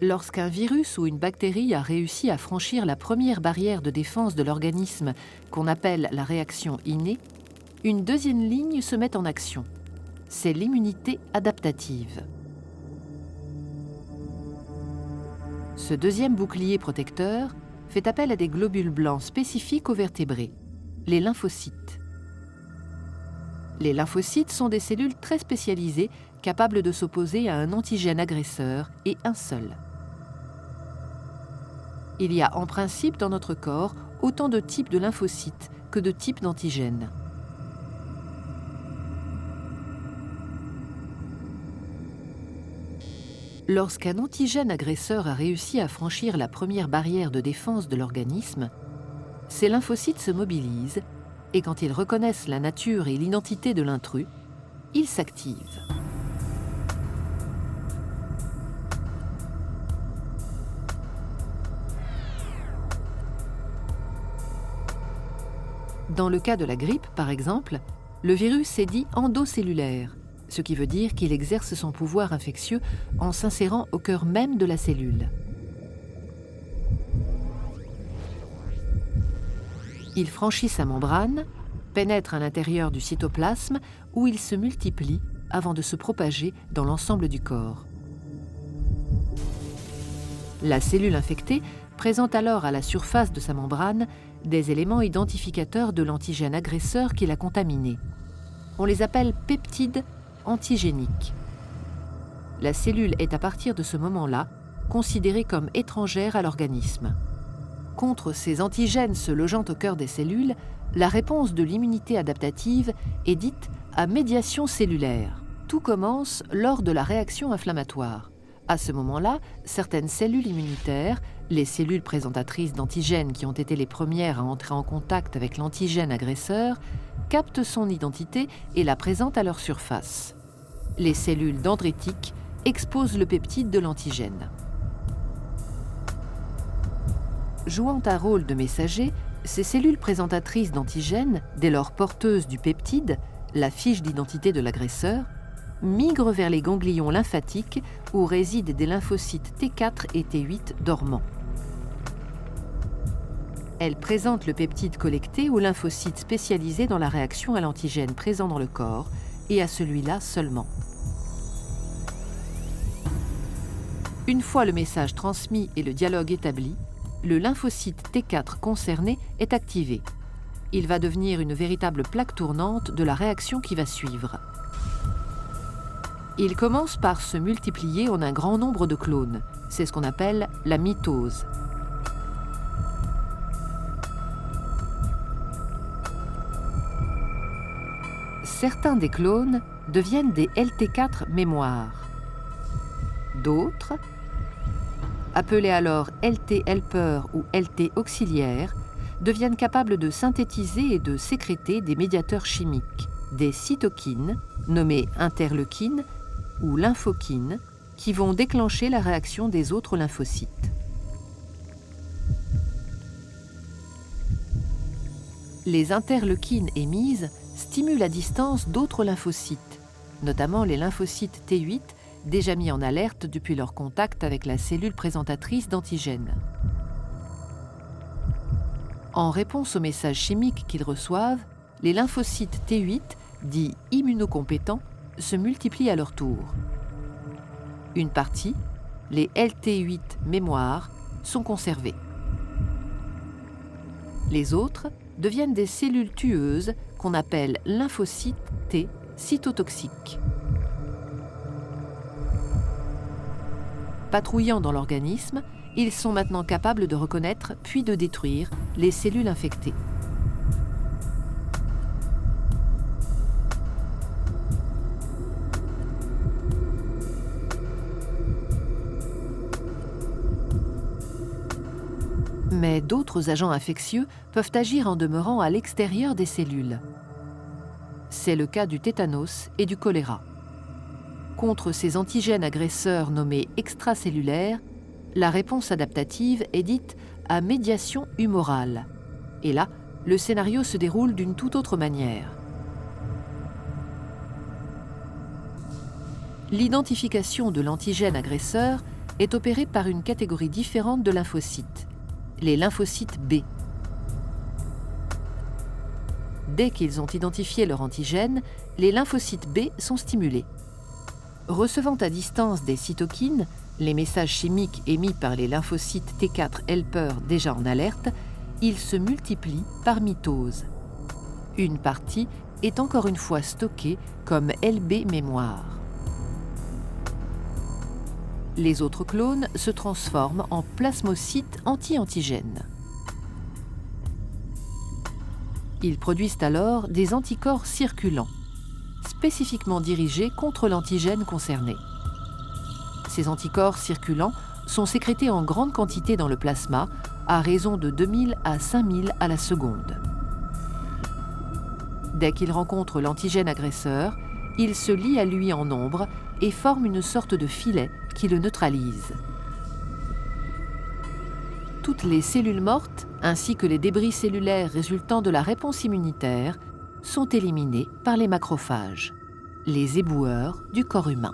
Lorsqu'un virus ou une bactérie a réussi à franchir la première barrière de défense de l'organisme, qu'on appelle la réaction innée, une deuxième ligne se met en action. C'est l'immunité adaptative. Ce deuxième bouclier protecteur fait appel à des globules blancs spécifiques aux vertébrés, les lymphocytes. Les lymphocytes sont des cellules très spécialisées capables de s'opposer à un antigène agresseur et un seul. Il y a en principe dans notre corps autant de types de lymphocytes que de types d'antigènes. Lorsqu'un antigène agresseur a réussi à franchir la première barrière de défense de l'organisme, ces lymphocytes se mobilisent et quand ils reconnaissent la nature et l'identité de l'intrus, ils s'activent. Dans le cas de la grippe, par exemple, le virus est dit endocellulaire, ce qui veut dire qu'il exerce son pouvoir infectieux en s'insérant au cœur même de la cellule. Il franchit sa membrane, pénètre à l'intérieur du cytoplasme où il se multiplie avant de se propager dans l'ensemble du corps. La cellule infectée présente alors à la surface de sa membrane des éléments identificateurs de l'antigène agresseur qui l'a contaminé. On les appelle peptides antigéniques. La cellule est à partir de ce moment-là considérée comme étrangère à l'organisme. Contre ces antigènes se logeant au cœur des cellules, la réponse de l'immunité adaptative est dite à médiation cellulaire. Tout commence lors de la réaction inflammatoire. À ce moment-là, certaines cellules immunitaires, les cellules présentatrices d'antigènes qui ont été les premières à entrer en contact avec l'antigène agresseur, captent son identité et la présentent à leur surface. Les cellules dendritiques exposent le peptide de l'antigène. Jouant un rôle de messager, ces cellules présentatrices d'antigènes, dès lors porteuses du peptide, la fiche d'identité de l'agresseur, migrent vers les ganglions lymphatiques où résident des lymphocytes T4 et T8 dormants. Elles présentent le peptide collecté aux lymphocytes spécialisés dans la réaction à l'antigène présent dans le corps et à celui-là seulement. Une fois le message transmis et le dialogue établi, le lymphocyte T4 concerné est activé. Il va devenir une véritable plaque tournante de la réaction qui va suivre. Il commence par se multiplier en un grand nombre de clones. C'est ce qu'on appelle la mitose. Certains des clones deviennent des LT4 mémoires. D'autres, appelés alors LT helper ou LT auxiliaires, deviennent capables de synthétiser et de sécréter des médiateurs chimiques, des cytokines, nommées interleukines ou lymphokines, qui vont déclencher la réaction des autres lymphocytes. Les interleukines émises stimulent à distance d'autres lymphocytes, notamment les lymphocytes T8, déjà mis en alerte depuis leur contact avec la cellule présentatrice d'antigènes. En réponse aux messages chimiques qu'ils reçoivent, les lymphocytes T8, dits immunocompétents, se multiplient à leur tour. Une partie, les LT8 mémoires, sont conservées. Les autres deviennent des cellules tueuses qu'on appelle lymphocytes T cytotoxiques. Patrouillant dans l'organisme, ils sont maintenant capables de reconnaître puis de détruire les cellules infectées. Mais d'autres agents infectieux peuvent agir en demeurant à l'extérieur des cellules. C'est le cas du tétanos et du choléra. Contre ces antigènes agresseurs nommés extracellulaires, la réponse adaptative est dite à médiation humorale. Et là, le scénario se déroule d'une toute autre manière. L'identification de l'antigène agresseur est opéré par une catégorie différente de lymphocytes, les lymphocytes B. Dès qu'ils ont identifié leur antigène, les lymphocytes B sont stimulés. Recevant à distance des cytokines, les messages chimiques émis par les lymphocytes T4 helper déjà en alerte, ils se multiplient par mitose. Une partie est encore une fois stockée comme LB mémoire. Les autres clones se transforment en plasmocytes anti-antigènes. Ils produisent alors des anticorps circulants, spécifiquement dirigés contre l'antigène concerné. Ces anticorps circulants sont sécrétés en grande quantité dans le plasma, à raison de 2000 à 5000 à la seconde. Dès qu'ils rencontrent l'antigène agresseur, ils se lient à lui en nombre et forment une sorte de filet qui le neutralise. Toutes les cellules mortes, ainsi que les débris cellulaires résultant de la réponse immunitaire, sont éliminés par les macrophages, les éboueurs du corps humain.